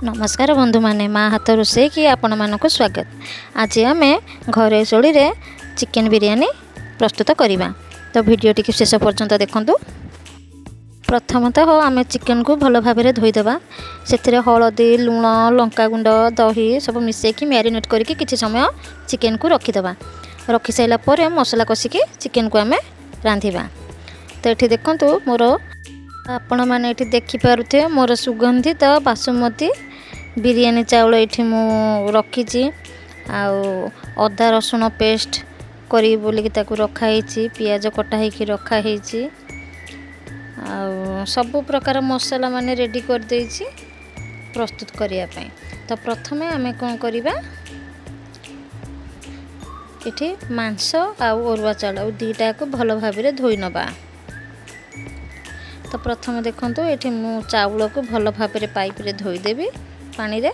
नमस्कार बंधु माने माँ हाथ रोषे कि आपण मानक स्वागत। आज आम घरे शैली रे चिकेन बिरियानी प्रस्तुत करवा। तो वीडियो टी शेष पर्यंत देखंतु। प्रथमतः आम चिकेन को भल भाव में धोईदेवा। से हलदी लुण लंका गुंड दही सब मिसेकी मैरिनेट करके किसी समय चिकेन को रखीदे। रखी सारापर मसला कषिकी चिकेन को आम रांधिबा। तो ये देखंतु मोर आपण मैंने ये देखिपे मोर सुगंधित बासुमती बिरियानी चाउल ये मु रखी अदा रसुण पेस्ट करी बोलिकी ताकू रखाई पियाज कटा होगी रखाई सबु प्रकार मसला माने रेडी कर देइछि प्रस्तुत करने। तो प्रथमे आमे कौन करिबा इठी मांस आउ अरुआ चाउल दीटा को भल भाव में धोई नबा। तो प्रथम देखंतु ये मु चाउल को भल भाव में पाइप रे धोईदेवी पानी रे।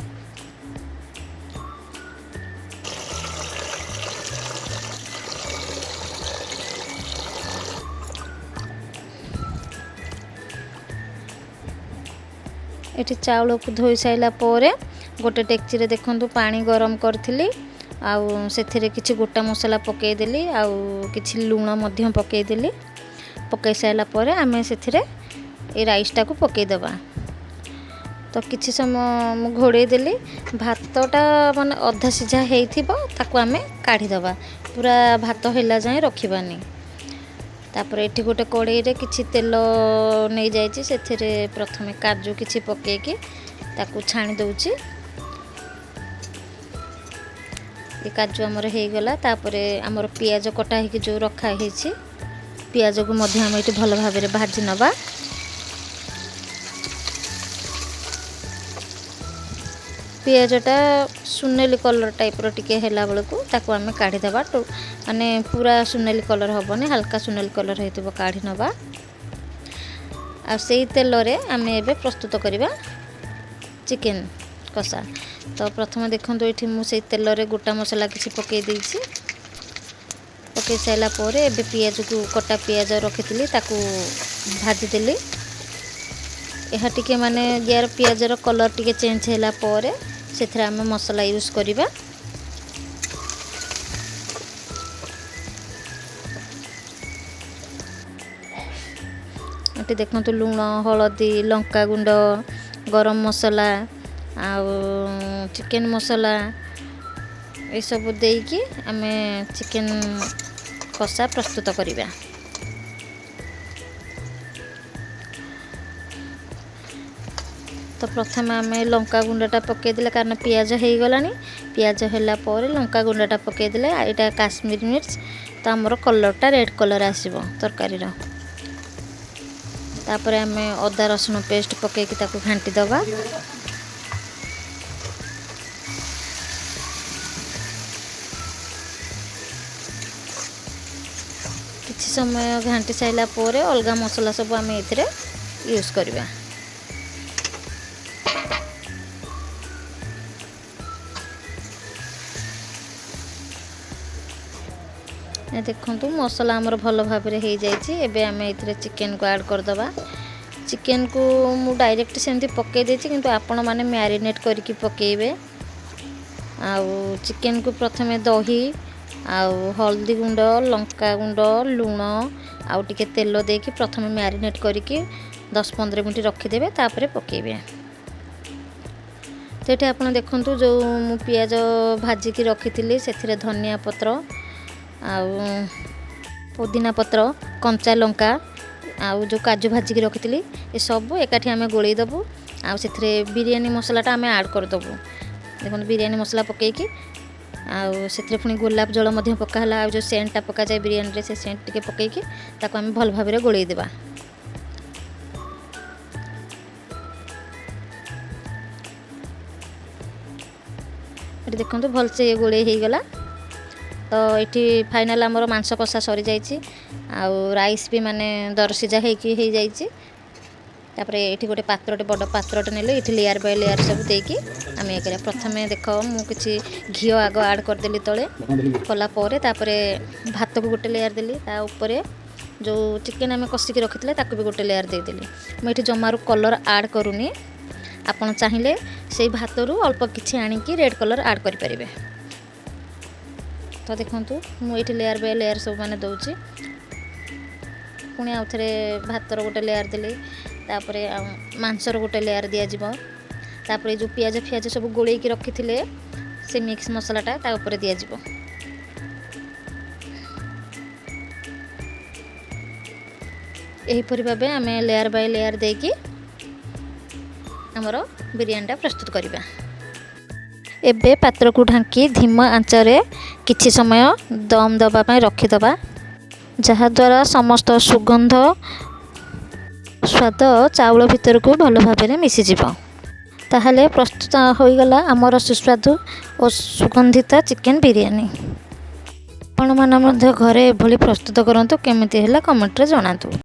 ये चाउल को धोई साइला पोरे गोटे डेक्ची रे देखंतु पानी गरम करथिली आउ सेथिरे किछि गोटा मसला पकेइदेली आउ किछि लूण मध्य पकेइदेली। पकई साइला पोरे आमे सेथिरे ए राइसटा को पकई देबा। तो किछि समय घोड़े देली भातटा माने अधा सिझा हेइथिबो ताकू आमे काढी देबा। पूरा भात हैला जाय रखिबानी। तापर एठी गोटे कड़ाई रे किछि तेल नै जायछि सेथिरे प्रथमे काजू किछि पकेकी ताकू छाणी दउछि। ये काजू हमर हे गला। तापरे हमर पियाज कटा हेकी जो रखा हेछि पियाज को मध्य हम एठी भल भाव में भाजी नबा। पियाजटा सुनेली कलर टाइप रो टिके हैला बेलकू ताकू आमे काढी देबा। तो माने पूरा सुनेली कलर होबने हल्का सुनेली कलर हेतिबो काढी नबा। आ सेही तेल रे आमे एबे प्रस्तुत करिबा चिकेन कसा। तो प्रथम देखंतु एठी मु सेही तेल रे गोटा मसला किछि पकेई देइछि। पकेई साइला पोरे एबे पियाज को कटा पियाज रखिथिली ताकू भाजी देली। यह टिके माने यार पियाज रो कलर टिके चेंज हैला पोरे सेथरा हम मसला यूज करिबा। एटी देखंतु लूण हलदी लंका गुंड गरम मसला आ चिकेन मसला ए सब देकी आमे चिकेन कसा प्रस्तुत करिबा। तो प्रथम आम लंका गुंडा पकई देले कारण पियाज हो गलानी। पियाज हैला पर लंका गुंडा पकई देले एटा काश्मीरी मिर्च। तो आमर कलरटा रेड कलर आसीबो तरकारी रो। तापर आम अदा रसुण पेस्ट पकईकी ताकू घांटी दबा। किछि समय घांटी साइला पर अलगा मसला सब आम एथिरे यूज करबा। देखंतु मसला हमर भल भाव में हो जाइए। एबे आमे इथरे चिकेन को ऐड कर दबा। चिकेन को मु डायरेक्ट सेमती पकई देछि किंतु आपण माने मैरिनेट करके पकेइबे। आउ चिकेन को प्रथमे दही आउ हल्दी गुंड लंका गुंड लूण आउ टिके तेल देकी प्रथमे मैरिनेट करके 10-15 मिनट रखिदेबे तापरे पकेइबे। तो ये आपण देखंतु जो मु पियाज भाजिकी रखिथिली सेथिरे धनिया पत्र आउ पुदीना पत्र कंचा लंका आउ जो काजू भाजिकी रखिथिली ये सब एकाठी आमे गोळई दबु। आउ सेथिरे बिरयानी मसलाटा आमे ऐड कर दबु। देखो बिरयानी मसला पकेकी आउ सेथिरे पुनी गोलाप जल मध्य पका हला। आउ जो सेंटटा पका जाय बिरयानी रे से सेंट टिके पकेकी ताको आमे भल भाबरे गोळई देबा। एटी देखंतु भल से ये गोळई हे गला। तो ये फाइनाल आमर मांस कषा सरी जाइए। आउ राइस भी माने दरसिजा हो जाइए। तापर ये गोटे पात्रटे बड़ पात्रटे नेले ये लेयर बाय लेयर सब देकी आम ये प्रथमे देख मु किछि घी आग ऐड करदेली तले कलापर तापर भात को गोटे लेयर देली ता ऊपर जो चिकेन आम कषिकी रखी ताकू भी गोटे लेयर देदेली। मुझे जमारू कलर ऐड करूनी ଆପଣ ଚାହିଁଲେ ସେଇ ଭାତରୁ ଅଳ୍ପ କିଛି ଆଣିକି ରେଡ୍ କଲର୍ ଆଡ଼୍ କରିପାରିବେ। ତ ଦେଖନ୍ତୁ ମୁଁ ଏଇଠି ଲେୟାର ବାଇ ଲେୟାର ସବୁ ମାନେ ଦେଉଛି। ପୁଣି ଆଉ ଥରେ ଭାତର ଗୋଟେ ଲେୟାର ଦେଲି, ତାପରେ ମାଂସର ଗୋଟେ ଲେୟାର ଦିଆଯିବ, ତାପରେ ଯେଉଁ ପିଆଜ ଫିଆଜ ସବୁ ଗୋଳେଇକି ରଖିଥିଲେ ସେ ମିକ୍ସ ମସଲାଟା ତା ଉପରେ ଦିଆଯିବ। ଏହିପରି ଭାବେ ଆମେ ଲେୟାର ବାଇ ଲେୟାର ଦେଇକି ଆମର ବିରିୟାନୀଟା ପ୍ରସ୍ତୁତ କରିବା। ଏବେ ପାତ୍ରକୁ ଢାଙ୍କି ଧିମ ଆଞ୍ଚରେ କିଛି ସମୟ ଦମ୍ ଦେବା ପାଇଁ ରଖିଦେବା, ଯାହାଦ୍ୱାରା ସମସ୍ତ ସୁଗନ୍ଧ ସ୍ୱାଦ ଚାଉଳ ଭିତରକୁ ଭଲ ଭାବରେ ମିଶିଯିବ। ତାହେଲେ ପ୍ରସ୍ତୁତ ହୋଇଗଲା ଆମର ସୁସ୍ୱାଦୁ ଓ ସୁଗନ୍ଧିତ ଚିକେନ୍ ବିରିୟାନୀ। ଆପଣମାନେ ମଧ୍ୟ ଘରେ ଏଭଳି ପ୍ରସ୍ତୁତ କରନ୍ତୁ, କେମିତି ହେଲା କମେଣ୍ଟରେ ଜଣାନ୍ତୁ।